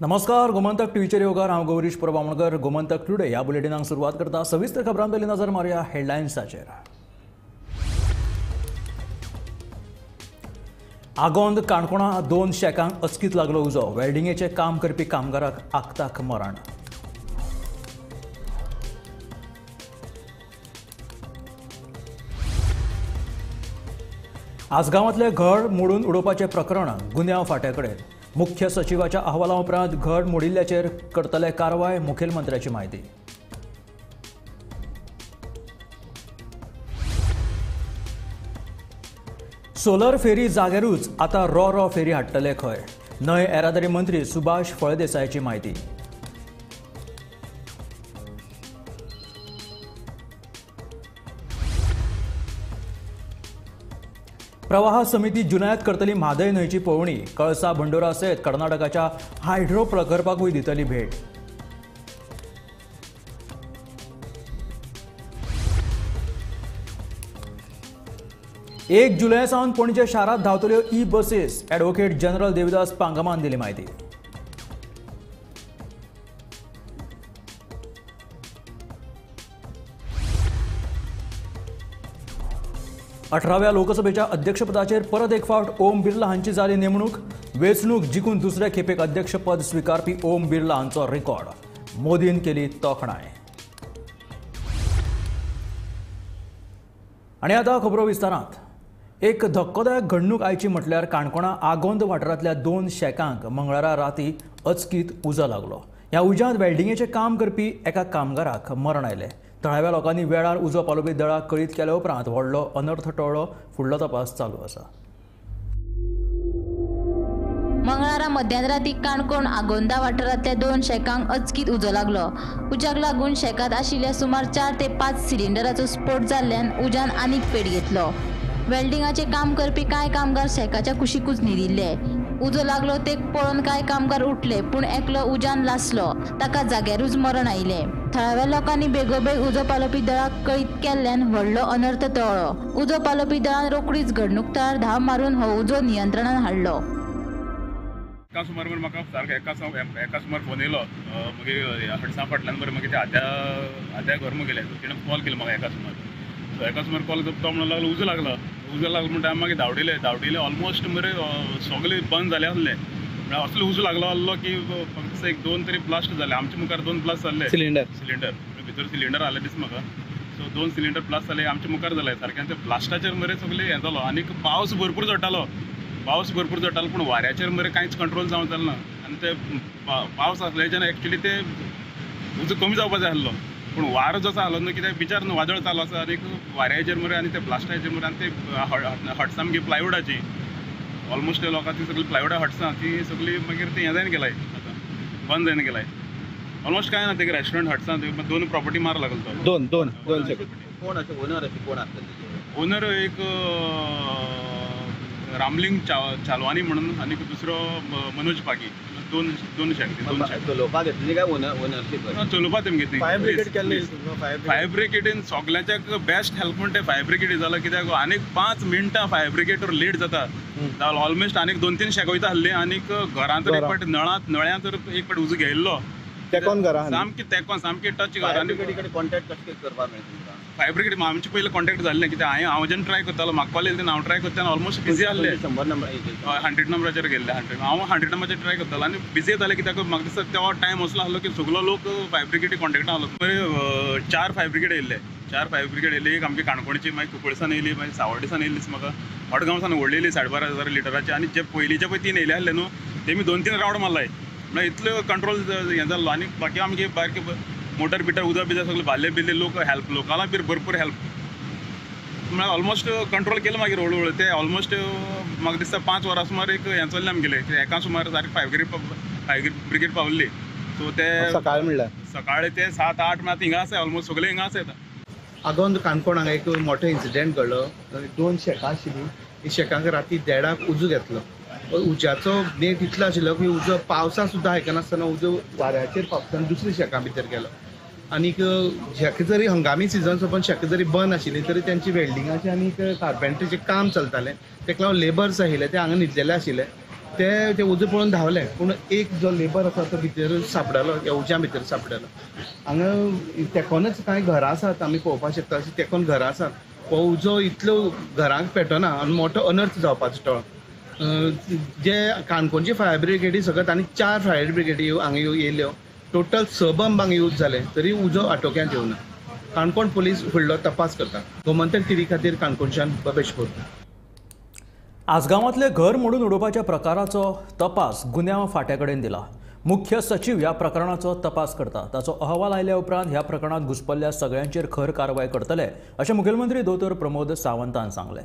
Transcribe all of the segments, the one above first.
नमस्कार, गोमंतक टीव्हीचेर येवकार। हांव गौरीश पुरबामणकर। गोमंतक टुडे ह्या बुलेटिनाक सुरवात करता। सविस्तर खबरां पयलीं नजर मारया हेडलायन्साचेर। आगोंद काणकोणा 2 शेकांक अचकीत लागलो उजो। वेल्डिंगेचे काम करपी कामगाराक आगताक मरण। आसगांवांतले घर मोडून उडोवपाचें प्रकरण गुन्यांव फांट्याकडेन। मुख्य सचिवाच्या अहवाला उपरांत घर मोडिल्ल्याचेर करतले कारवाय, मुखेलमंत्र्याची म्हायती। सोलर फेरी जाग्यारूच आतां रो फेरी हाडटले खंय? न्हंय येरादारी मंत्री सुभाष फळदेसायाची म्हायती। प्रवाह समिती जुनायत करतली म्हादय न्हंयची पळोवणी। कळसा बंडोरा सयत कर्नाटकाच्या हायड्रो प्रकल्पाकूय दितली भेट। 1 जुलय सावन पणजे शारांत धांवतल्यो ई-बसीस। ॲडव्होकेट जनरल देविदास पांगमान दिली म्हायती। अठराव्या लोकसभेच्या अध्यक्षपदाचेर परत एक फावट ओम बिर्ला हांची जाली नेमणूक। वेंचणूक जिखून दुसऱ्या खेपेक अध्यक्षपद स्विकारपी ओम बिर्ला हांचो रेकॉर्ड। मोदीन केली तोखणाय। आनी आतां खबरो विस्तारांत। एक धक्कोदायक घडणूक आयची म्हटल्यार काणकोणा आगोंद वाठारांतल्या 2 शेकांक मंगळारा रातीं अचकीत उजो लागलो। ह्या उज्यांत वेल्डिंगेचें काम करपी एका कामगाराक मरण आयलें। थळाव्या लोकांनी वेळार उजो पालोवपी दळाक कळीत केल्या उपरांत व्हडलो अनर्थ टळ्ळो। फुडलो तपास चालू आसा। मंगळारा मध्यानराती काणकोण आगोंदा वाठारांतल्या 2 शेकांक अचकीत उजो लागलो। उज्याक लागून शेकांत आशिल्ल्या सुमार 4 ते 5 सिलिंडराचो स्फोट जाल्ल्यान उज्यान आनीक पेट घेतलो। वेल्डिंगाचे काम करपी कांय कामगार शेकाच्या कुशीकूच न्हिदिल्ले। उजो लागलो ते पळोवन कांय कामगार उठले, पूण एकलो उज्यान लासलो। ताका जाग्यारूच मरण आयलें। थळाव्या लोकांनी बेगोबेग उजो पालोवपी दळाक कळीत केल्ल्यान व्हडलो अनर्थ टळ्ळो। उजो पालोवपी दळान रोखडीच घडणूक थळार धांव मारून हो उजो नियंत्रणान हाडलो। एका सुमार म्हाका सारको एका सुमार फोन येयलो मागीर हडसा फाटल्यान बरें मागीर ते आद्या घर मुगेले तिणें कॉल केलो म्हाका एका सुमार कॉल करता म्हणून लागलो उजो लागलो म्हणटा हांव मागीर धांवडिले ऑलमोस्ट मरे सगळे बंद जाले आसले। म्हळ्यार असलो उजो लागलो आसलो की फक्त एक 2 तरी ब्लास्ट जाले। आमच्या मुखार 2 ब्लास्ट जाल्ले सिलिंडर भितर सिलिंडर आसले दीस म्हाका। सो 2 सिलिंडर ब्लास्ट जाले आमच्या मुखार जाले सारकें। ते ब्लास्टाचेर मरे सगळे हें जालो। आनी पावस भरपूर जोडटालो पूण वाऱ्याचेर मरे कांयच कंट्रोल जावंक जालें ना। आनी ते पावस आसल्याच्यान एक्चुली ते उजो कमी जावपाक जाय आसलो, पूण वारो जसो आसलो न्हू कित्याक बिचार न्हू वादळ चालू आसा आनी वाऱ्याचेर मरे आनी ते ब्लास्टाचेर मरे आनी ते हट्स सामकी प्लायवुडाची ऑलमोस्ट लोकांची सगळी प्लायवुडा हट्सां ती सगळी मागीर ती हें जायन गेलाय, आतां बंद जायन गेलाय। ऑलमोस्ट कांय ना ते रेस्टॉरंट हट्सां 2 प्रॉपर्टी मार लागलो तो। दोन कोण असे ओनर आसले? ओनर एक रामलिंग चालवानी म्हणून आनी दुसरो मनोज पागी। दोन शेक चलोवपाक घेतली काय ओनरशीप? चलोवपाक तेमी घेतली। फायर ब्रिगेडीन सगळ्याच्या बेस्ट हेल्प म्हणून ते फायर ब्रिगेडी जालो, कित्याक आनीक 5 मिनटां फायर ब्रिगेडवर लेट जाता ऑलमोस्ट। आनीक 2-3 शेक वयता आसली आनीक घरांत तर एक फावट नळ्यां तर एक फावट उजो घेयल्लो सामकी तेकोन सामकी टच घरांनी कॉन्टॅक्ट कशें करपाक मेळटा? फायर ब्रिगेड आमचे पयलीं कॉन्टॅक्ट जाल्ले, कित्याक हांव जेन्ना ट्राय करतालो म्हाका कॉल येयले हांव ट्राय करताना ऑलमोस्ट बिजी आसले। 100 नंबर 100 नंबराचेर गेल्ले। हांव 100 नंबराचेर ट्राय करतालो आनी बिजी येताले, कित्याक म्हाका दिसता तेवा टायम असलो आसलो की सगळो लोक फायर ब्रिगेडी कॉन्टॅक्ट आसलो। 4 फायर ब्रिगेड येयले। एक आमची काणकोणची, मागीर कुंकळसान येयली, मागीर सावर्डेसान येयली मम्हाका, मडगांवसान व्हडली 12,500 लिटराची। आनी जे पयलींचे पळय 3 येयले आसले न्हू तेमी 2-3 रावंड मारलाय, म्हळ्यार इतलो कंट्रोल हें जाल्लो। आनी बाकी आमगे बारके मोटर बिटर उदक बिदक सगळे भाल्ले लोक हेल्प लोकांना बी भरपूर हेल्प म्हळ्यार ऑलमोस्ट कंट्रोल केलं। मागीर हळू ते ऑलमोस्ट म्हाका दिसता 5 वरां सुमार एक हें चल्लें आमगेलें। एका सुमार सारकी फायर ब्रिगेड पावल्ली। सो ते सकाळी ते 7-8 म्हळ्यार हिंगा आसाय, ऑलमोस्ट सगळे हिंगा आसाय। आगोंद काणकोण हांगा एक मोठो इन्सिडेंट घडलो। 2 शेकां आशिल्लीं, ही शेकांक राती 1:30 उजो घेतलो। उज्याचो नेट इतलो आशिल्लो की उजो पावसा सुद्दां आयकनासतना उजो वाऱ्याचेर पावसान दुसऱ्या शेकां भितर गेलो। आनीक शेकां जरी हंगामी सिजन सोंपोवन शेकां जरी बंद आशिल्ली तरी त्यांची वेल्डिंगाचें आनीक कार्पेंटरीचें काम चलतालें। तेका लागून लेबर्स आशिल्ले ते हांगा न्हिदलेले आशिल्ले ते उजो पळोवन धांवले, पूण एक जो लेबर आसा तो भितर सापडलो, ह्या उज्या भितर सापडलो. हांगा तेकोनच कांय घरां आसात, आमी पळोवपाक शकता अशी तेकोन घरां आसात. हो उजो इतलो घरांक पेटना आनी मोठो अनर्थ जावपाचो टळो. जे काणकोणची फायर ब्रिगेडी सगळ्यात आनी 4 फायर ब्रिगेडी हांगा येयल्यो, टोटल 6 बंब हांगा यूज जाले, तरी उजो आटोक्यांत येवना. काणकोण पुलीस फुडलो तपास करता. गोमंतक टीव्ही खातीर काणकोणच्यान बबेश कोर. आसगांवांतले घर मोडून उडोवपाच्या प्रकाराचो तपास गुन्यांव फांट्याकडेन दिला. मुख्य सचिव ह्या प्रकरणाचो तपास करता. ताचो अहवाल आयल्या उपरांत ह्या प्रकरणात घुसपल्ल्या सगळ्यांचेर खर कारवाय करतले अशें मुखेलमंत्री दोतोर प्रमोद सावंतान सांगलें.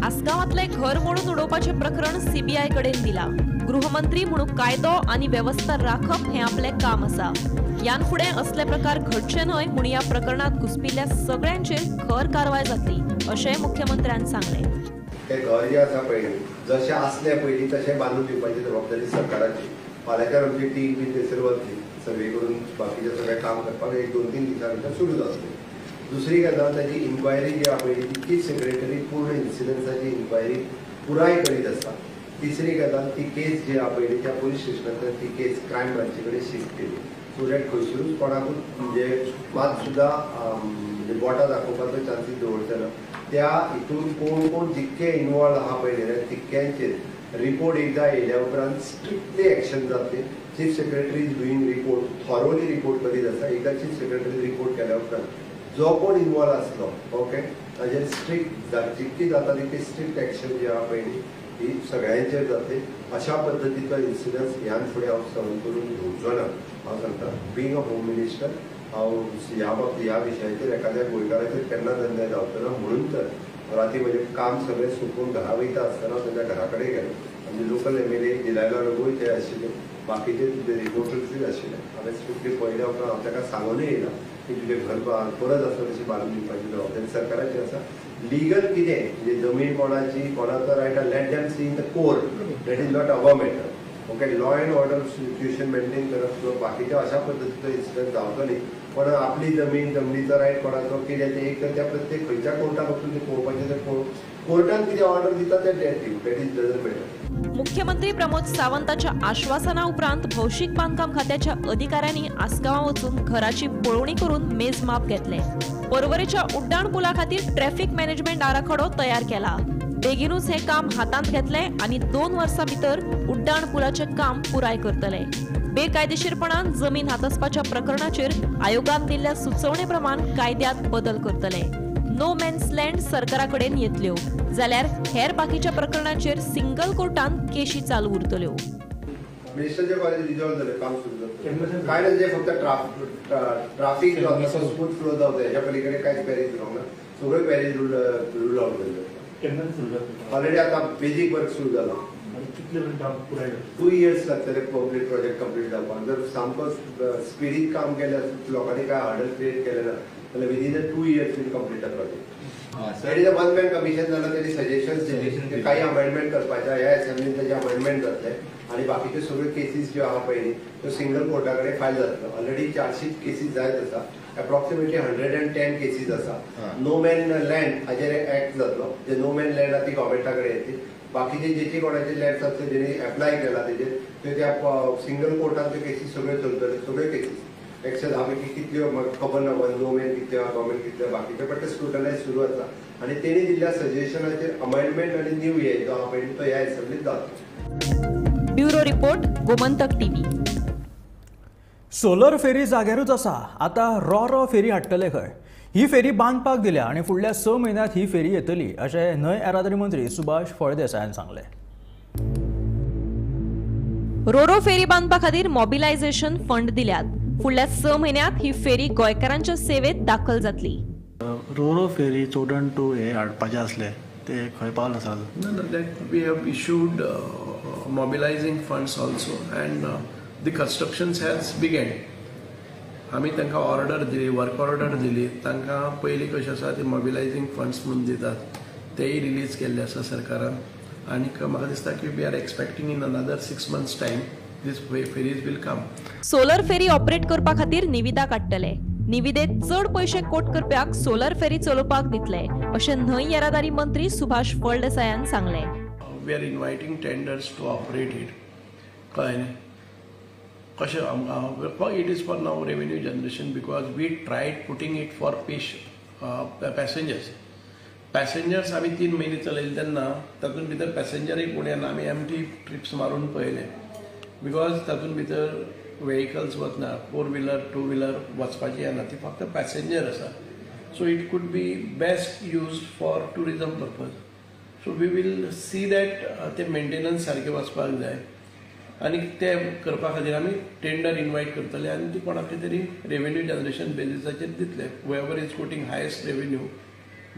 आसगांवांतले घर मोडून उडोवपाचें प्रकरण सीबीआय कडेन दिला. गृहमंत्री म्हणून कायदो आनी वेवस्था राखप हें आपलें काम आसा. यान फुडें असले प्रकार घडचे न्हय म्हूण ह्या प्रकरणात घुसपिल्ल्या सगळ्यांचेर खर कारवाय जातली अशेंय मुख्यमंत्र्यान सांगलें. ते घर जे आसा पळय जशें आसले पयलीं तशें बांदून दिवपाची जबाबदारी सरकाराची. फाल्यांच्यान आमची टीम बी थंयसर वतली, सर्वे करून बाकीचें सगळें काम करपाक 1-2-3 दिसां भितर सुरू जातली. दुसरी गजाल ताची इन्क्वायरी जी आसा पळय ती चीफ सेक्रेटरी पूर्ण इन्सिडन्साची इन्क्वायरी पुराय करीत आसा. तिसरी गजाल ती केस जी आसा पळय त्या पुलीस स्टेशनांतल्यान ती केस क्रायम ब्रांचे कडेन शिफ्ट केली. सो दॅट खंयसरूच कोणाकूच म्हणजे मात सुद्दां बोटां दाखोवपाचो चान्सीस दवरचो ना. त्या हितून कोण जितके इन्वॉल्व आहा पळय तितक्यांचेर रिपोर्ट एकदा येयल्या उपरांत स्ट्रिक्टली एक्शन जातली. Chief secretary is doing report, thoroughly report करीत आसा. एकदा चीफ सेक्रेटरी रिपोर्ट केल्या उपरांत जो कोण इन्वॉल्व आसलो ओके ताजेर स्ट्रिक्ट जितकी जाता तितकी स्ट्रिक्ट एक्शन जी आहा पळय ही सगळ्यांचेर जातली. अशा पद्दतीचो इन्सिडन्स ह्यान फुडें हांव सहन करून घेवचो ना. हांव सांगता बींग अ होम मिनिस्टर हांव ह्या विशयाचेर एखाद्या गोंयकाराचेर केन्ना अन्याय जावचो ना. म्हणून तर राती म्हजें काम सगळें सोंपून घरा वयता आसतना ताच्या घरा कडेन गेलो. आमचे लोकल MLA दिलायला रघुय ते आशिल्ले, बाकीचे रिपोर्टर्सूय आशिल्ले. हांवें स्ट्रिक्टली पळयल्या उपरांत हांव ताका सांगूनय येयला की तुजें घर परत आसा तशी बांदून दिवपाची जबाबदारी सरकाराची आसा. लिगल कितें म्हणजे जमीन कोणाची कोणाचो right let them see in the court, that is not our matter. Okay law and order situation maintain करप किंवा बाकीच्या अशा पद्दतीचो इन्सिडंट जावचो न्ही. पण आपली जमीन जमनीचो रायट कोणाचो कितें तें एक तर त्या प्रत्येक खंयच्या कोर्टाक वचून तें पळोवपाचें. तर कोर्टान कितें ऑर्डर दिता तें दॅट इज डजंट मॅटर. मुख्यमंत्री प्रमोद सावंताच्या आश्वासना उपरांत भौशीक बांदकाम खात्याच्या अधिकाऱ्यांनी आसगांवा वचून घराची पळोवणी करून मेजमाप घेतले. पर्वरेच्या उड्डाण पुला खातीर ट्रॅफिक मॅनेजमेंट आराखडो तयार केला. बेगीनूच हे काम हातांत घेतले आनी 2 वर्सां भितर उड्डाण पुलाचें काम पुराय करतले. बेकायदेशीरपणान जमीन हातासपाच्या प्रकरणाचेर आयोगान दिल्ल्या सुचोवणे प्रमाण कायद्यात बदल करतले. नो मॅन्स लँड सरकारा कडेन येतल्यो जाल्यार हेर बाकीच्या प्रकरणाचेर सिंगल कोर्टान केशी चालू उरतल्यो. मिनिस्टरचे कॉलेज रिजॉल्व जाले, काम सुरू जातलें. काय ना जे फक्त ट्राफिक स्मूथ फ्लो जावं हेच्या पलीकडे कांयच पॅरेज ना. सगळे पॅरेज रूल आउट जाले. ऑलरेडी आता बेजीक वर्क सुरू जाला. 2 years लागतले कंप्लीट प्रोजेक्ट कंप्लीट जावपाक. जर सामको स्पिडीत काम केलें लोकांनी काय हर्डल क्रिएट केले ना जाल्यार within 2 years will complete the project. That is a one man commission जाल्यार तेणी सजेशन्स दिले काही अमेंडमेंट करपाचे. ह्या असेंब्लीन तेजे अमेंडमेंट जातले आनी बाकीचे सगळे केसीस ज्यो आहा पळय त्यो सिंगल कोर्टा कडेन फायल जातलो. ऑलरेडी 400 केसीस जायत आसा. अप्रॉक्सिमेटली 110 केसीस आसा. नो मॅन लँड हाजेर एक्ट जातलो. जे नो मॅन लँड आहा ती गव्हर्मेंटा कडेन येतली. बाकीचे जेचे कोणाचे लँड्स आसले जेणे एप्लाय केला तेजेर त्या सिंगल कोर्टान त्यो केसीस सगळ्यो चलतल्यो. सगळे केसीस 110 पैकी कितल्यो खबर ना. नो मॅन कितल्यो गव्हर्मेंट कितल्यो बाकीचे बट ते स्क्रुटनायज सुरू आसा. आनी तेणी दिल्ल्या सजेशनाचेर अमेंडमेंट आनी न्यू हे जो आहा पळय तो ह्या असेंब्लीत जातलो. Bureau report Gomantak TV. Solar ferry जाग्यारूच आसा. आतां रो फेरी हाडटले खंय. ही फेरी बांदपाक दिल्या आनी फुडल्या 6 म्हयन्यांत ही फेरी येतली अशें न्हंय येरादारी मंत्री सुभाष फळदेसायान सांगलें. रोरो फेरी बांदपा खातीर मोबिलायझेशन फंड दिल्यात. फुडल्या 6 म्हयन्यांत ही फेरी गोंयकारांच्या सेवेत दाखल जातली. रोरो फेरी चोडण टू हे हाडपाचे आसले ते खंय पावले आसात. No, that we have issued mobilizing funds also and the constructions has begun. आमी तांकां ऑर्डर दिली, वर्क ऑर्डर दिली. तांकां पयलीं कशें आसा ती मोबिलायझींग फंड्स म्हणून दितात तेय रिलीज केल्ले आसा सरकारान. आनीक म्हाका दिसता की we are expecting in another 6 months time these ferries will come. Solar ferry operate करपा खातीर निविदा काडटले. निविदेत चड पयशे कोट करप्याक सोलर फेरी चलोवपाक दितले अशें न्हंय येरादारी मंत्री सुभाष फळदेसायान सांगलें. We are inviting tenders to operate it. कळ्ळें न्ही? कशें आमकां इट इज फॉर नाव revenue generation because we tried putting it for passengers आमी 3 म्हयने चलयले तेन्ना तातूंत भितर पॅसेंजरय कोण येना. आमी एमटी ट्रिप्स मारून पळयले बिकॉज तातूंत भितर व्हेकल्स वचना. 4 व्हिलर 2 व्हिलर वचपाची येना, ती फक्त पॅसेंजर आसा. So it could be best used for tourism purpose. So we will see that ते मेंटेनन्स सारकें वचपाक जाय आनी ते करपा खातीर आमी टेंडर इनवायट करतले आनी ती कोणाक तरी रेवेन्यू जनरेशन बेजिसाचेर दितले. Whoever is quoting highest revenue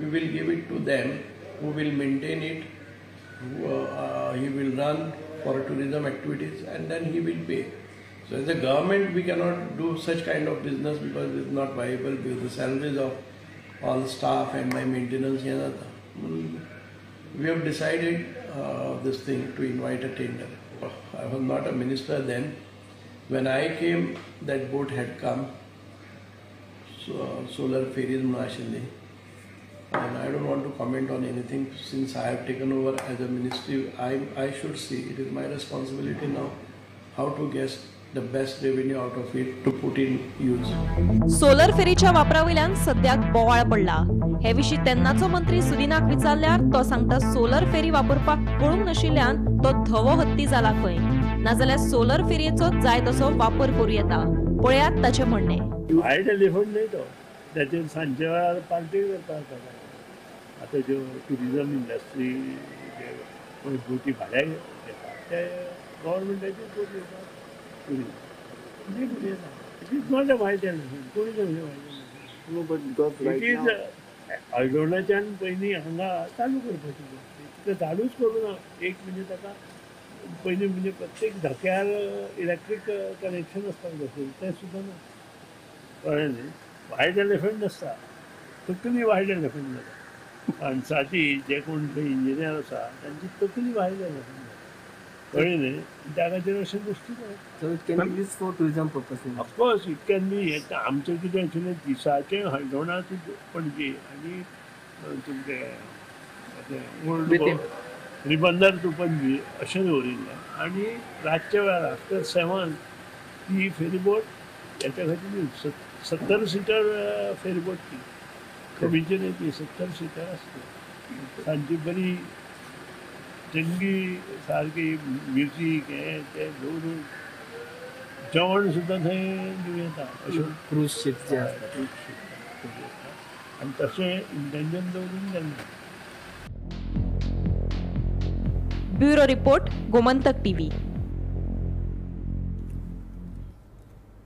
we will give it to them who will maintain it, he will run for tourism activities and then he will pay. So as a government we cannot do such kind of business because it's not viable because the salaries of all staff and my maintenance. We have decided this thing to invite a tender. I was not a minister then. When I came, that boat had come, solar ferries nationally. And I don't want to comment on anything since I have taken over as a ministry. I should see, it is my responsibility now how to get the best revenue out of it to put in use. Solar फेरीच्या वापरावयल्यान सद्याक बोवाळ पडला. हे विशीं तेन्नाचो मंत्री सुदिनाक विचारल्यार तो सांगता सोलर फेरी वापरपाक कळूंक नाशिल्ल्यान तो धवो हत्ती जाला खंय, नाजाल्यार सोलर फेरयेचो जाय तसो वापर करूं येता. पळयात ताचें म्हणणें. हाय टेलिफोन न्हय तो, ताचेर सांजचे वेळार पार्टी करपाक जाता. आतां ज्यो टुरिजम इंडस्ट्री जे बोटी भाड्याक घेतात ते गव्हर्मेंटाचे बोटी येतात टुरिजम बोटी येतात. It is not a white elephant. कोणी सांगलें वायट इट इज हळदोणाच्यान पयलीं हांगा चालू करपाचें. तें चालूच करूं ना. एक म्हणजे ताका पयलीं म्हणजे प्रत्येक धक्यार इलेक्ट्रीक कनेक्शन आसपाक जाय तें सुद्दां ना. कळ्ळें न्ही? वायट एलिफंट नासता, तकली वायट एलिफंट जाता. माणसाची जे कोण थंय इंजिनियर आसा तांची तकली वायट एलिफंट जाता. कळ्ळें न्ही? त्या खातीर अशें गोश्टी ऑफकोर्स इट कॅन बी. आमचें कितें आशिल्लें दिसाचें हळदोणा टू पणजे आनी तुमचें ओल्ड रिबंदर टू पणजी अशें दवरिल्लें आनी रातच्या वेळार आफ्टर 7 ती फेरीबोट हेच्या खातीर 70 सिटर फेरीबोट ती कमीचे न्ही ती 70 सिटर आसता. सांजची बरी चंगी सारकी म्युजीक हें तें दवरून जेवण सुद्दां थंय दिवं येता. अशें क्रूज शीप जे आसता आनी तशें इंटेन्शन दवरून केन्ना. Bureau report, Gomantak TV.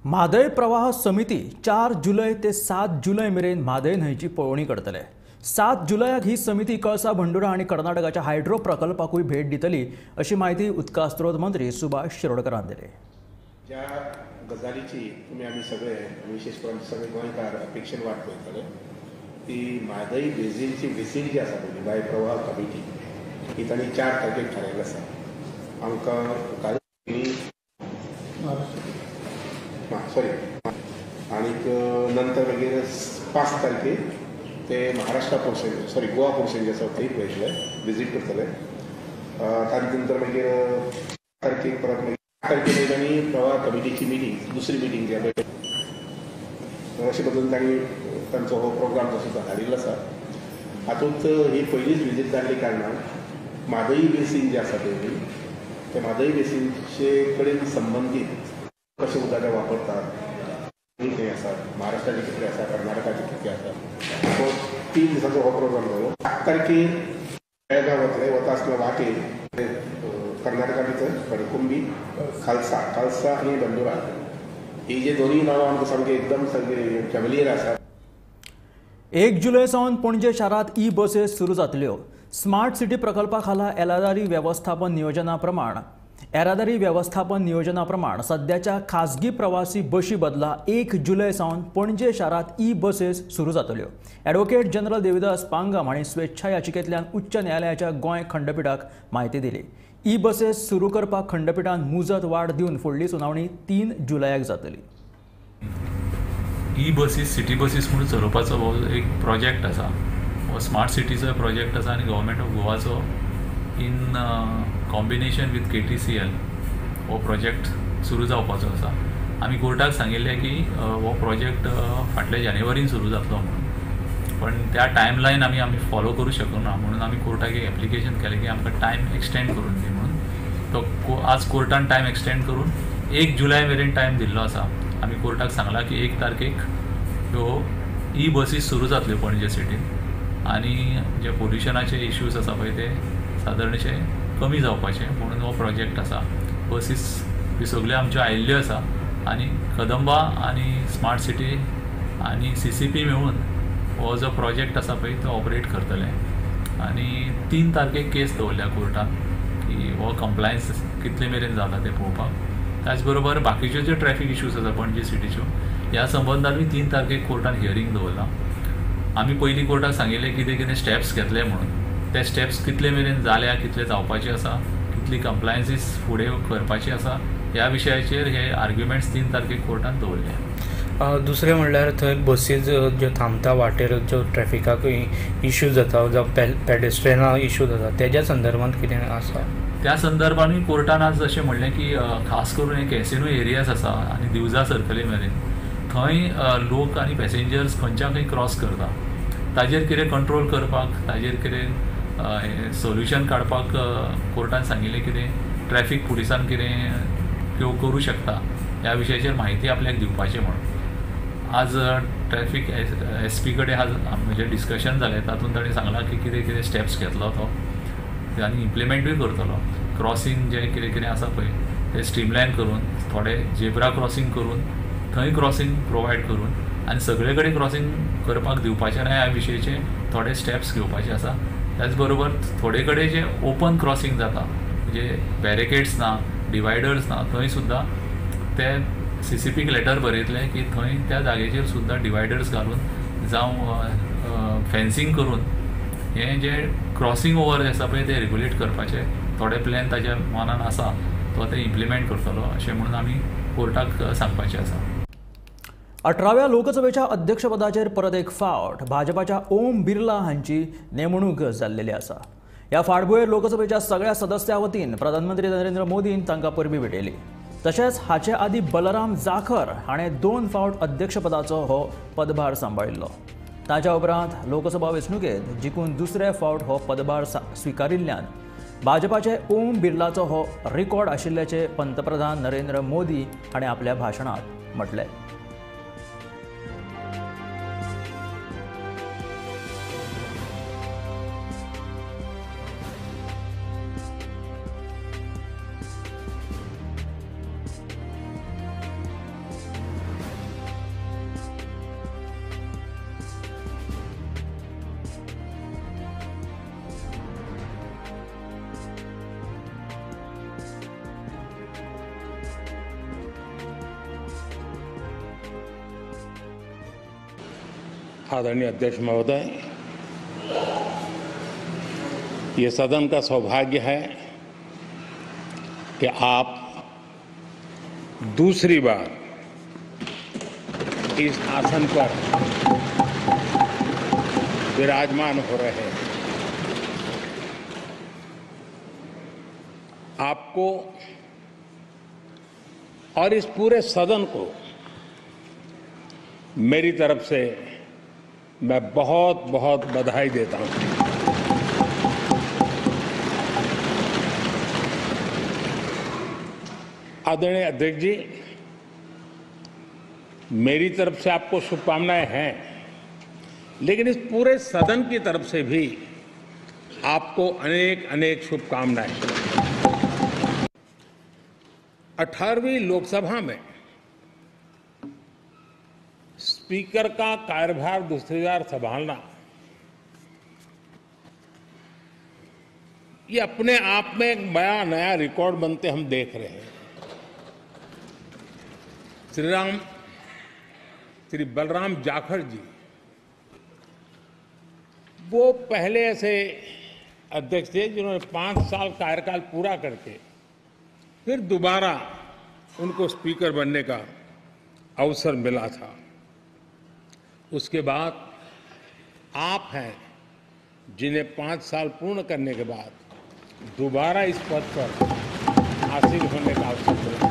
Mhadei प्रवाह समिती 4 जुलय ते 7 जुलय मेरेन म्हादय न्हंयची पळोवणी करतले. 7 जुलयाक ही समिती कळसा बंडुरा आनी कर्नाटकाच्या हायड्रो प्रकल्पाकूय भेट दितली अशी म्हायती उदका स्त्रोत मंत्री सुभाष शिरोडकरान दिली. ज्या गजालीची तुमी आमी सगळे विशेश करून सगळे गोंयकार अपेक्षेन वाट पळयतले ती म्हादय बेझीनची विसीट जी आसा पळय म्हादय प्रवाह कमिटी ही तांणी 4 तारखेक थारायल्ली आसा. आमकां सॉरी आनीक नंतर मागीर 5 तारखेक ते Maharashtra portion sorry Goa portion जे आसा थंय पळयतले विजीट करतले. ताजे नंतर मागीर तारखेक परत मागीर 8 तारखेक तांणी प्रवाह कमिटीची मिटींग दुसरी मिटींग जी आसा अशे पद्दतीन तांणी तांचो हो प्रोग्राम तसो धाडिल्लो आसा. हातूंत ही पयलीच विजीट जाल्ली कारणान म्हादय बेसीन जे आसा पळय ते म्हादय बेसीनचे कडेन संबंदीत कशें उदक वापरतात खंय आसात महाराष्ट्राचे कितले आसा कर्नाटकाचे कितले आसा सो 3 दिसांचो हो प्रोग्राम जालो. 8 तारखेर बेळगांव वतले. वता आसतना वाटेर कर्नाटका भितर कडकुंबी खालसा आनी बंडुरा ही जे दोनूय नांवां आमकां सामके एकदम सामके फॅमिलियर आसात. 1 जुलय सावन पणजे शारांत ई बसेस सुरू जातल्यो. स्मार्ट सिटी प्रकल्पा खाला येरादारी व्यवस्थापन नियोजना प्रमाण सद्याच्या खाजगी प्रवासी बशी बदला 1 जुलय सावन पणजे शारांत ई बसेस सुरू जातल्यो. ॲडव्होकेट जनरल देविदास पांगम हांणी स्वेच्छा याचिकेंतल्यान उच्च न्यायालयाच्या गोंय खंडपीठाक म्हायती दिली. ई बसेस सुरू करपाक खंडपीठान मुजत वाड दिवन फुडली सुनावणी 3 जुलयाक जातली. ई बसीस सिटी बसीस म्हणून चलोवपाचो हो एक प्रोजेक्ट आसा. हो स्मार्ट सिटीचो प्रोजेक्ट आसा आनी गव्हर्मेंट ऑफ गोवाचो इन कॉम्बिनेशन विथ KTCL हो प्रोजेक्ट सुरू जावपाचो आसा. आमी कोर्टाक सांगिल्लें की हो प्रोजेक्ट फाटल्या जानेवारीन सुरू जातलो म्हणून, पण त्या टायमलायन आमी फॉलो करूं शकना. म्हणून आमी कोर्टाक एक एप्लिकेशन केलें की आमकां टायम एक्सटेंड करून दी म्हणून. तो आज कोर्टान टायम एक्सटेंड करून 1 जुलय मेरेन टायम दिल्लो आसा. आमी कोर्टाक सांगला की 1 तारखेक ह्यो बसीस सुरू जातल्यो पणजे सिटीन आनी जे पोल्युशनाचे इश्यूज आसा पळय ते सादारणशे कमी जावपाचे म्हणून हो प्रोजेक्ट आसा. बसीस बी सगल्यो आमच्यो आयिल्ल्यो आसा आनी कदंबा आनी स्मार्ट सिटी आनी CCP मेळून हो जो प्रोजेक्ट आसा पळय तो ऑपरेट करतले. आनी 3 तारखेक केस दवरल्या कोर्टान की हो कंप्लायन्स कितले मेरेन जाता ते पळोवपाक. त्याच बरोबर बाकीच्यो ज्यो ट्रॅफिक इश्यूज आसा पणजे सिटीच्यो ह्या संबंदानूय 3 तारखेक कोर्टान हियरींग दवरला. आमी पयलीं कोर्टाक सांगिल्लें कितें स्टेप्स घेतले म्हणून. ते स्टेप्स कितले मेरेन जाल्या, कितले जावपाचे आसा, कितली कंप्लायन्सीस फुडें करपाची आसा ह्या विशयाचेर हे आर्ग्युमेंट्स 3 तारखेक कोर्टान दवरले. दुसरें म्हणल्यार थंय बसीज ज्यो थांबता वाटेर ज्यो ट्रॅफिकाक इश्यू जाता जावं पेडेस्ट्रियना इश्यू जाता तेज्या संदर्भांत कितें आसा? त्या संदर्भांतूय कोर्टान आज अशें म्हणलें की खास करून एक कॅसिनो एरियाज आसा आनी दिवजा सर्कली मेरेन थंय लोक आनी पॅसेंजर्स खंयच्या खंय क्रॉस करता. ताजेर कितें कंट्रोल करपाक, ताजेर कितें सोल्युशन काडपाक कोर्टान सांगिल्लें कितें ट्रॅफिक पुलिसान कितें करूं शकता ह्या विशयाचेर म्हायती आपल्याक दिवपाचें म्हणून. आज ट्रॅफिक SP कडेन आज म्हजें डिस्कशन जालें. तातूंत ताणें सांगलां की कितें कितें स्टेप्स घेतलो तो आनी इम्प्लिमेंटूय करतलो. क्रॉसींग जें कितें कितें आसा पळय तें स्ट्रीमलायन करून थोडे झेब्रा क्रॉसींग करून थंय क्रॉसींग प्रोवायड करून आनी सगळे कडेन क्रॉसींग करपाक दिवपाचें ना ह्या विशयाचे थोडे स्टेप्स घेवपाचे आसा. त्याच बरोबर थोडे कडेन जे ओपन क्रॉसींग जाता म्हणजे बॅरिकेड्स ना, डिवायडर्स ना, थंय सुद्दां ते CCPक लेटर बरयतले की थंय त्या जागेचेर सुद्दां डिवायडर्स घालून जावं फेन्सींग करून हें जे क्रॉसींग ओवर आसा पळय ते रेगुलेट करपाचे थोडे प्लॅन ताच्या मनान आसा तो ते इम्प्लिमेंट करतलो अशें म्हणून आमी कोर्टाक सांगपाचें आसा. 18व्या लोकसभेच्या अध्यक्षपदाचेर परत एक फावट भाजपाच्या ओम बिर्ला हांची नेमणूक जाल्लेली आसा. ह्या फाटभुंयेर लोकसभेच्या सगळ्या सदस्यां वतीन प्रधानमंत्री नरेंद्र मोदीन तांकां परबी भेटयली. तशेंच हाचे आदी बलराम जाखर हाणें 2 फावट अध्यक्षपदाचो हो पदभार सांबाळिल्लो. ताच्या उपरांत लोकसभा वेंचणुकेंत जिखून दुसरे फावट हो पदभार स्विकारिल्ल्यान भाजपाचे ओम बिर्लाचो हो रिकॉर्ड आशिल्ल्याचे पंतप्रधान नरेंद्र मोदी हाणें आपल्या भाशणांत म्हटलें. आदरणीय अध्यक्ष महोदय, ये सदन का सौभाग्य है कि आप दूसरी बार इस आसन पर विराजमान हो रहे हैं. आपको और इस पूरे सदन को मेरी तरफ से मैं बहुत बहुत बधाई देता हूं. आदरणीय अध्यक्ष जी, मेरी तरफ से आपको शुभकामनाएं हैं, लेकिन इस पूरे सदन की तरफ से भी आपको अनेक अनेक शुभकामनाएं. 18वीं लोकसभा में स्पीकर का कार्यभार दूसरी बार संभालना ये अपने आप में एक बड़ा नया रिकॉर्ड बनते हम देख रहे हैं. श्री बलराम जाखड़ जी वो पहले ऐसे अध्यक्ष थे जिन्होंने 5 साल कार्यकाल पूरा करके फिर दोबारा उनको स्पीकर बनने का अवसर मिला था. उसके बाद आप हैं जिन्हें 5 साल पूर्ण करने के बाद दोबारा इस पद पर हासिल होने का अवसर मिला।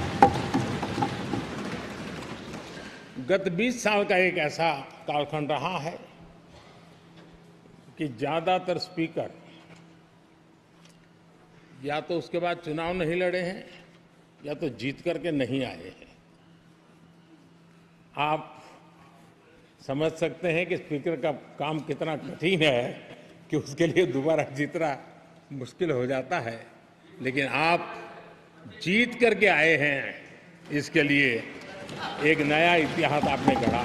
गत 20 साल का एक ऐसा कालखंड रहा है कि ज़्यादातर स्पीकर या तो उसके बाद चुनाव नहीं लड़े हैं या तो जीत करके नहीं आए हैं। आप समझ सकते हैं कि स्पीकर का काम कितना कठिन है कि उसके लिए दोबारा जीतना मुश्किल हो जाता है, लेकिन आप जीत करके आए हैं, इसके लिए एक नया इतिहास आपने गढ़ा।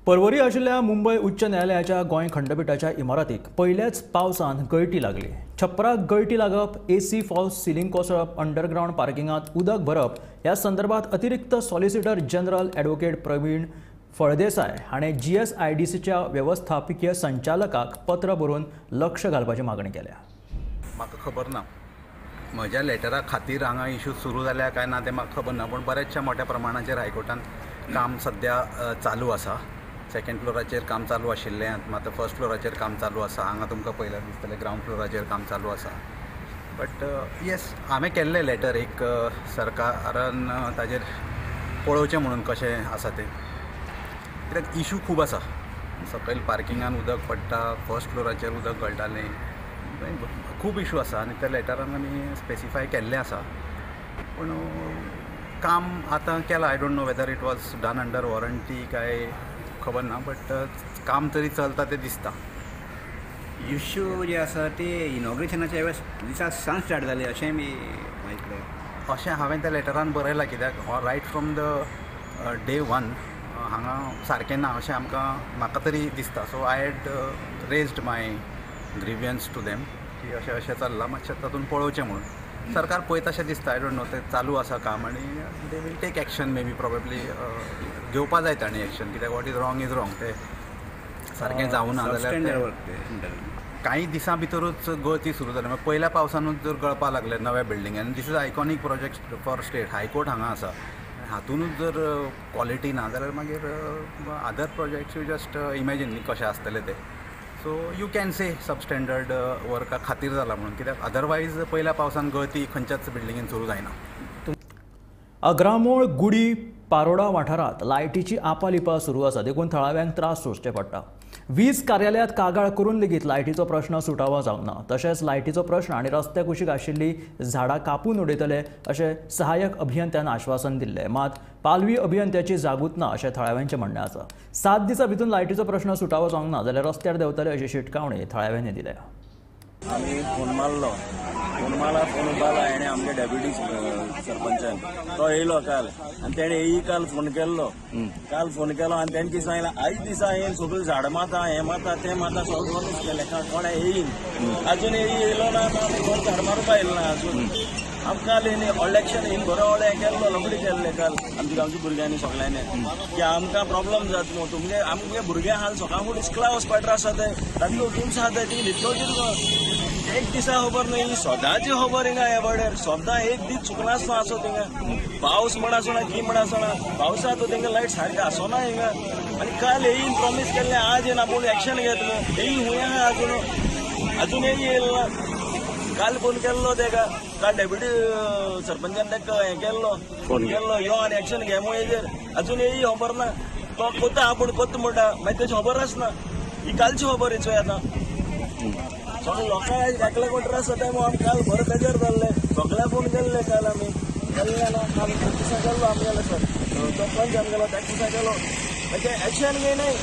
परवरी आशिल्ल्या मुंबय उच्च न्यायालयाच्या गोंय खंडपीठाच्या इमारतीक पहिल्याच पावसान गळटी लागली। छप्पराक गळटी लागप, एसी फॉल्स सिलिंग कोसळप, अंडरग्राउंड पार्किंगात उदक भरप ह्या संदर्भात अतिरिक्त solicitor general advocate Pravin Phaldesai हाणें GSIDCच्या व्यवस्थापकीय संचालकाक पत्र बरोवन लक्ष घालपाची मागणी केल्या। म्हाका खबर ना म्हज्या लेटरा खातीर हांगा इश्यू सुरू जाल्या काय ना तें म्हाका खबर ना, पूण बऱ्याचशा मोठ्या प्रमाणाचेर हायकोर्टान काम सद्या चालू आसा। सेकंड फ्लोराचेर काम चालू आशिल्लें, मात फर्स्ट फ्लोराचेर काम चालू आसा। हांगा तुमकां पयल्यार दिसतलें ग्रावंड फ्लोराचेर काम चालू आसा। बट येस, हांवें केल्लें लेटर एक सरकारान ताजेर पळोवचें म्हणून कशें आसा तें, कित्याक इश्यू खूब आसा। सकयल पार्किंगान उदक पडटा, फर्स्ट फ्लोराचेर उदक गळटालें, खूब इश्यू आसा आनी त्या लेटरान आमी स्पेसिफाय केल्लें आसा। पूण काम आतां केलां, I don't know whether it was done under warranty काय खबर ना, बट काम तरी चलता तें दिसता। इश्यू जे आसा ते इनॉग्रेशनाच्या दिसा सावन स्टार्ट जाले अशें मी आयकलें। अशें हांवें त्या लेटरान बरयलां, कित्याक रायट फ्रॉम द डे 1 हांगा सारकें ना अशें म्हाका तरी दिसता। So I had raised my grievance to them की अशें अशें चल्लां, मातशें तातूंत पळोवचें म्हणून। सरकार पळयता अशें दिसता, आय डोंट नो, तें चालू आसा काम आनी they will take action, may be probably घेवपा जाय तांणी एक्शन, कित्याक what is wrong is wrong, तें सारकें जावं ना जाल्यार काही दिसां भितरूच गळती सुरू जाली। पयल्या पावसानूच जर गळपा लागले नव्या बिल्डिंगांनी, this is iconic project for state, high court हांगा आसा, हातूनच जर क्वॉलिटी ना जाल्यार मागीर other projects you just imagine कशें आसतलें तें। So you can say substandard वर्का खातीर जाला म्हणून, कित्याक अदरवायज पयल्या पावसान गळती खंयच्याच बिल्डिंगेन सुरू जायना। अग्रामोळ, गुडी, पारोडा वाठारांत लायटीची आपालिपा सुरू आसा, देखून थळाव्यांक त्रास सोंसचे पडटा। वीज कार्यालयांत कागाळ करून लेगीत लायटीचो प्रश्न सुटावो जावंक ना। तशेंच लायटीचो प्रश्न आनी रस्त्या कुशीक आशिल्ली झाडां कापून उडयतले अशें सहाय्यक अभियंत्यान आश्वासन दिल्लें, मात पालवी अभियंत्याची जागूत ना अशें थळाव्यांचें म्हणणें आसा। 7 दिसां भितून लायटीचो प्रश्न सुटावो जावंक ना जाल्यार रस्त्यार देंवतले अशी शिटकावणी थळाव्यांनी दिल्या। आम्ही फोन मारलो, फोन उबाला हेणे आमच्या डेप्युटी सरपंचान, तो येयलो काल आनी तेणे येयी काल फोन केल्लो आनी तेणें कितें सांगलें, आयज दिसा येयन सगळीं झाडां माता, हें माता तें माता, सगळें केलें कोणा येयीन, आजून येयलो ना, कोण झाड मारपा येयलो ना आजून। आमकां न्ही इलेक्शन येयन बरो व्हडलें हें केल्लो, लफडी केल्लें काल आमच्या गांवच्या भुरग्यांनी सगळ्यांनी, की आमकां प्रॉब्लम जाता न्हू, तुमगे आमगे भुरगे हाल सकाळ फुडें इस्कला वचपा आसा ते, तांकां टिम्स आसा ते न्हिदलो कितें एक दिसा खबर न्ही, सदांची खबर हिंगा हे बडेर, सदां एक दीस चुकनासतना आसो थिंगा, पावस म्हण आसना की म्हण आसना, पावसा तो तेंगे लायट सारकें आसना हिंगा। आनी काल येयन प्रॉमीस केल्लें आज येवन आपूण एक्शन घेत न्हू, येयी खूंय आहा अजून येयल ना। काल फोन केल्लो तेका, काल डेप्युटी सरपंचान तेका हें केल्लो, फोन केल्लो यो आनी एक्शन घे म्हूण हेजेर, अजून येयी खबर ना। तो कोता आपूण कोत्ता म्हणटा, मागीर तेची खबर आसना, ही कालची खबर ही चोय आतां। सगळे लोकांक एकल्या कोण आसा ते आमी काल बरें बेजार जाल्ले, सगळ्या फोन केल्ले काल आमी केल्ले ना, काल एक दिसा केल्लो आमी जाल्यार सर तो पंच आमी गेलो त्या दिसा केलो, मागीर एक्शन घेयनाय,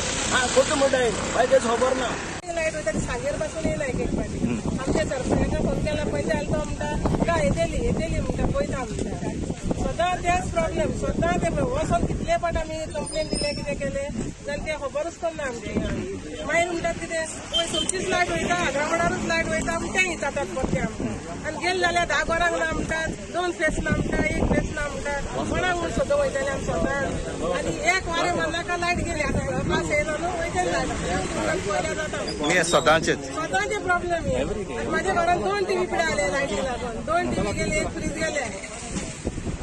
कोत्ता म्हणटाय मागीर तेची खबर ना। लायट वयता ती सांजेर पासून येयना एक एक फावटी, आमच्या सरपंचाक फोन केला पयलीं जाल्यार तो म्हणटा काय येतेली म्हणटा पळयता म्हणटा, सदां तेच प्रॉब्लेम, सदां ते वचोन कितले फावट आमी कंप्लेन दिले कितें केलें जाल्यार तें खबरूच करना आमचे। मागीर म्हणटात कितें पळय सोमचीच लायट वयता, आग्रामोडारूच लायट वयता, तें जातात परते आमकां, आनी गेले जाल्यार 10 वरांक ना म्हणटात, 2 फेस ना म्हणटा, 1 फेस ना म्हणटात, कोणाक म्हूण सोदो वयताले आमी स्वता, आनी 1 वारें मारनाका लायट गेली, आतां पास येयलो न्हू वयतले लायट पयल्या जाता स्वतांचे प्रॉब्लेम हे। माझ्या घरात 2 टीव्ही पिडाले लायटी लागून, 2 टीव्ही गेले, 1 फ्रीज गेले,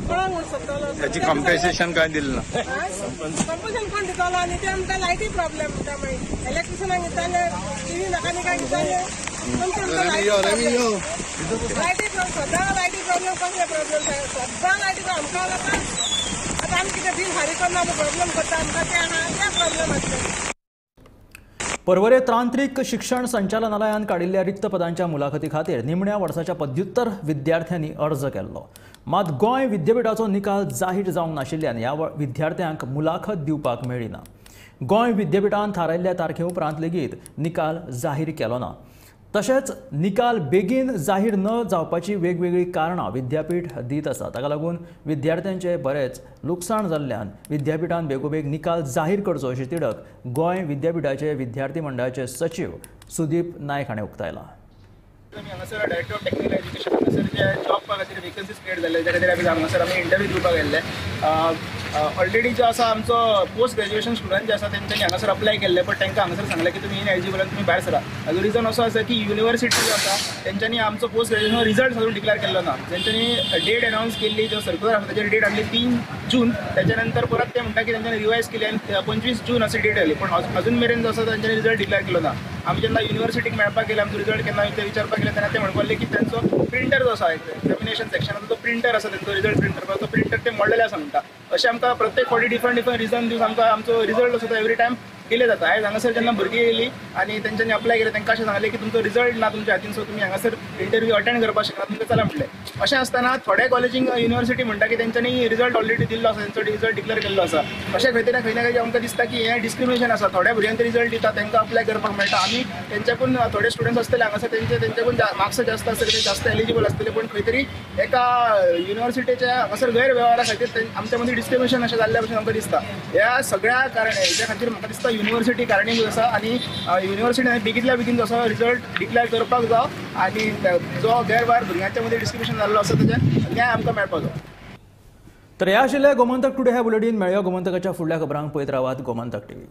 कोणाक म्हूण सोदतलो, त्याची कॉम्पेन्सेशन काय दिलं ना, कॉम्पेन्सेशन कोण दितलो, आनी ते आमकां लायटी प्रॉब्लेम म्हणटा, मागीर इलेक्ट्रिशनाक दिताले, टीव्ही मेकानिकाक दिताले, लायटी सदां लायटी प्रॉब्लेम कसले प्रॉब्लेम सदां लायटीचो आमकां लोकांक आतां आमी कितें बील फारीक करून आमी प्रॉब्लेम करता आमकां ते प्रॉब्लेम आसता. पर्वरे तांत्रीक शिक्षण संचालनालयान काडिल्ल्या रिक्त पदांच्या मुलाखती खातीर निमण्या वर्साच्या पदव्युत्तर विद्यार्थ्यांनी अर्ज केल्लो. मात गोंय विद्यापीठाचो निकाल जाहीर जावंक नाशिल्ल्यान ह्या विद्यार्थ्यांक मुलाखत दिवपाक मेळ्ळी ना. गोंय विद्यापीठान थारायल्ल्या तारखे उपरांत लेगीत निकाल जाहीर केलो ना. तशेंच निकाल बेगीन जाहीर न जावपाची वेगवेगळी कारणां विद्यापीठ दीत आसा. ताका लागून विद्यार्थ्यांचे बरेच लुकसाण जाल्ल्यान विद्यापीठान बेगोबेग निकाल जाहीर करचो अशी तिडक गोंय विद्यापीठाचे विद्यार्थी मंडळाचे सचिव सुदीप नायक हाणें उक्तायला. हांगासर डायरेक्टर ऑफ टेक्निकल एज्युकेशन हांगासर जे जॉब खातीर वेकन्सीज क्रिएट जाल्ले त्या खातीर हांगासर आमी इंटरव्यू दिवपाक गेल्ले. ऑलरेडी जो आसा आमचो पोस्ट ग्रॅज्युएशन स्टुडंट जे आसा तेंच्यांनी हांगासर अप्लाय केल्ले बट तांकां हांगासर सांगलें की तुमी इनएलिजिबल तुमी भायर सरा. हाजो रिजन असो आसा की युनिवर्सिटी जो आसा तेंच्यांनी आमचो पोस्ट ग्रॅज्युएशन रिजल्ट अजून डिक्लेअर केल्लो ना. तेंच्यांनी डेट अनावन्स केल्ली जो सर्क्युलर आसा तेजेर डेट आसली 3 जून. त्याच्या नंतर परत ते म्हणटा की तेंच्यांनी रिवायज केली आनी 25 जून अशी डेट आयली पण अजून मेरेन जो आसा तेंच्यांनी रिजल्ट डिक्लेअर केलो ना. आमी जेन्ना युनिवर्सिटीक मेळपाक गेले आमचो रिजल्ट केन्ना ते विचारपाक गेले तेन्ना ते म्हणपाक की तेंचो प्रिंटर जो आसा एक्झामिनेशन सेक्शनाचो जो प्रिंटर आसा तेंचो रिजल्ट प्रिंट करपाचो तो प्रिंटर ते मोडलेले आसा म्हणटा. अशें आमकां प्रत्येक फावटी डिफरंट रिजन दिवन आमकां आमचो रिजल्ट असो तो एवरी टायम डिले जाता. आयज हांगासर जेन्ना भुरगीं येयली आनी तेंच्यांनी अप्लाय केलें तांकां अशें सांगलें की तुमचो रिजल्ट ना तुमच्या हातीन सो तुमी हांगासर इंटरव्यू अटेंड करपाक शकना तुमकां चला म्हटलें. अशें आसतना थोड्या कॉलेजींक युनिवर्सिटी म्हणटा की तेंच्यांनी रिजल्ट ऑलरेडी दिल्लो आसा तेंचो रिजल्ट डिक्लेअर केल्लो आसा. अशें खंय ना खंय आमकां दिसता की हें डिस्क्रिमिनेशन आसा. थोड्या भुरग्यांक रिजल्ट दिता तांकां अप्लाय करपाक मेळटा आमी तेंच्याकून थोडे स्टुडंट्स आसतले हांगासर तेंच्याकून मार्क्स जास्त आसतले ते जास्त एलिजिबल आसतले पण खंय तरी एका युनिवर्सिटीच्या हांगासर गैरव्यवहारा खातीर आमच्या मदीं डिस्क्रिमिनेशन अशें जाल्ल्या भशेन आमकां दिसता. ह्या सगळ्या हेच्या खातीर म्हाका दिसता युनिवर्सिटी कारणीभूत आसा आनी युनिवर्सिटीन बेगींतल्या बेगीन जसो रिजल्ट डिक्लेअर करपाक जाय आनी जो गैरव्यवहार भुरग्यांच्या मदीं डिस्क्रिमिनेशन जाल्लो आसा तेजें न्याय आमकां मेळपाक जाय. तर हे आशिल्ले गोमंतक टुडे ह्या बुलेटीन. मेळ्यो गोमंतकाच्या फुडल्या खबरांक पळयत रावात गोमंतक टीव्ही.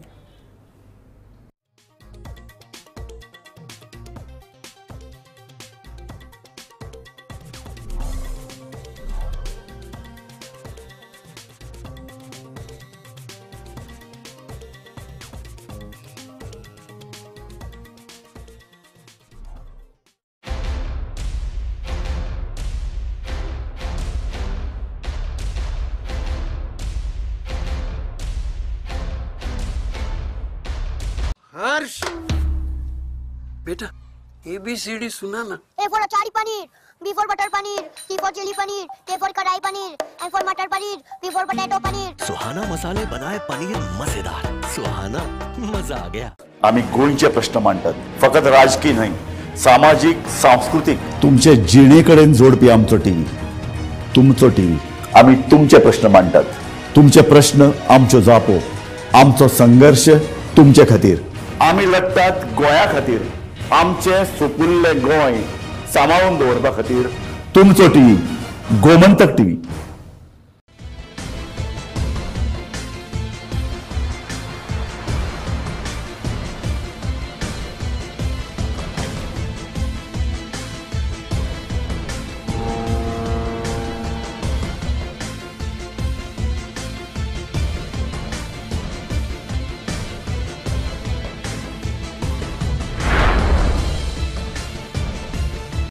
हर्ष बेटा ABCD सुना ना. A for achari paneer, B for butter paneer, C for chili paneer, K for kadai paneer, M for matar paneer, P for potato paneer. Suhana मसाले बनाए पनीर मजेदार. सुहाना मजा आ गया. आम्ही गोंयचे प्रश्न मांडतात फकत राजकीय न्हय सामाजिक सांस्कृतिक तुमचे जिणेकडेन जोडपी आमचो टीव्ही. तुमचो टीव्ही. आम्ही तुमचे प्रश्न मांडतात. तुमचे प्रश्न आमच्यो जापो. आमचो संघर्ष तुमचे खातीर. आम्ही लढतात गोंया खातीर. आमचे सोपुल्ले गोंय सांबाळून दवरपा खातीर. तुमचो टीव्ही गोमंतक टीव्ही.